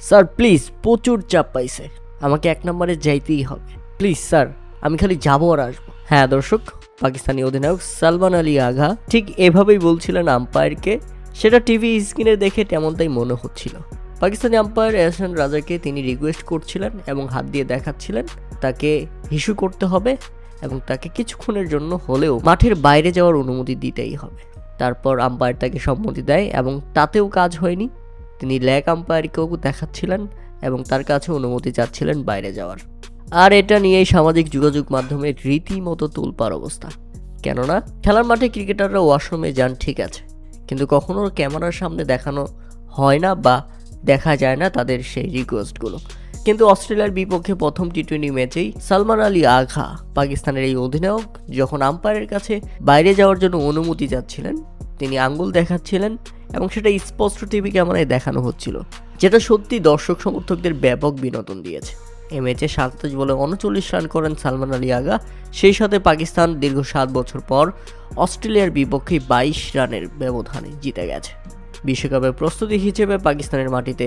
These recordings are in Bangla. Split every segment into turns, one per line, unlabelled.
স্যার প্লিজ, প্রচুর চাপ পাইছে, আমাকে 1 নম্বরে যাইতেই হবে, প্লিজ স্যার, আমি খালি যাবো আর আসবো। হ্যাঁ দর্শক, পাকিস্তানি অধিনায়ক সালমান আলী আগা ঠিক এভাবেই বলছিলেন আম্পায়ারকে, সেটা টিভি স্ক্রিনে দেখে তেমনটাই মনে হচ্ছিল। পাকিস্তানি আম্পায়ার এহসান রাজাকে তিনি রিকোয়েস্ট করছিলেন এবং হাত দিয়ে দেখাচ্ছিলেন তাকে ইস্যু করতে হবে এবং তাকে কিছুক্ষণের জন্য হলেও মাঠের বাইরে যাওয়ার অনুমতি দিতেই হবে। তারপর আম্পায়ার তাকে সম্মতি দেয় এবং তাতেও কাজ হয়নি। তিনি লেগ আম্পায়ারকেও দেখাচ্ছিলেন এবং তার কাছে অনুমতি চাচ্ছিলেন বাইরে যাওয়ার। আর এটা নিয়েই সামাজিক যোগাযোগ মাধ্যমে রীতিমতো তোলপাড় অবস্থা। কেননা খেলার মাঠে ক্রিকেটাররা ওয়াশরুমে যান ঠিক আছে, কিন্তু কখনো ক্যামেরার সামনে দেখানো হয় না বা দেখা যায় না তাদের সেই রিকোয়েস্টগুলো। কিন্তু অস্ট্রেলিয়ার বিপক্ষে প্রথম টি-20 ম্যাচেই সালমান আলী আগা, পাকিস্তানের এই অধিনায়ক, যখন আম্পায়ারের কাছে বাইরে যাওয়ার জন্য অনুমতি চাচ্ছিলেন, তিনি আঙ্গুল দেখাচ্ছিলেন এবং সেটা স্পষ্ট টিভি ক্যামেরায় দেখানো হচ্ছিল, যেটা সত্যি দর্শক সমর্থকদের ব্যাপক বিনোদন দিয়েছে। এই ম্যাচে 27 বলে 39 রান করেন সালমান আলী আগা। সেই সাথে পাকিস্তান দীর্ঘ 7 বছর পর অস্ট্রেলিয়ার বিপক্ষে 22 রানের ব্যবধানে জিতে গেছে। বিশ্বকাপের প্রস্তুতি হিসেবে পাকিস্তানের মাটিতে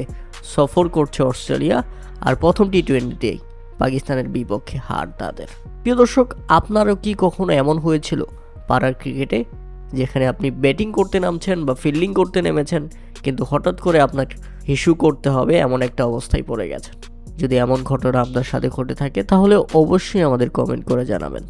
সফর করছে অস্ট্রেলিয়া, আর প্রথম টি-20তেই পাকিস্তানের বিপক্ষে হার তাদের। প্রিয় দর্শক, আপনারও কি কখনো এমন হয়েছিল পাড়ার ক্রিকেটে, যেখানে আপনি ব্যাটিং করতে নামছেন বা ফিল্ডিং করতে নেমেছেন, কিন্তু হঠাৎ করে আপনাকে ইস্যু করতে হবে এমন একটা অবস্থায় পড়ে গেছেন? যদি এমন ঘটনা আপনার সাথে ঘটে থাকে তাহলে অবশ্যই আমাদের কমেন্ট করে জানাবেন।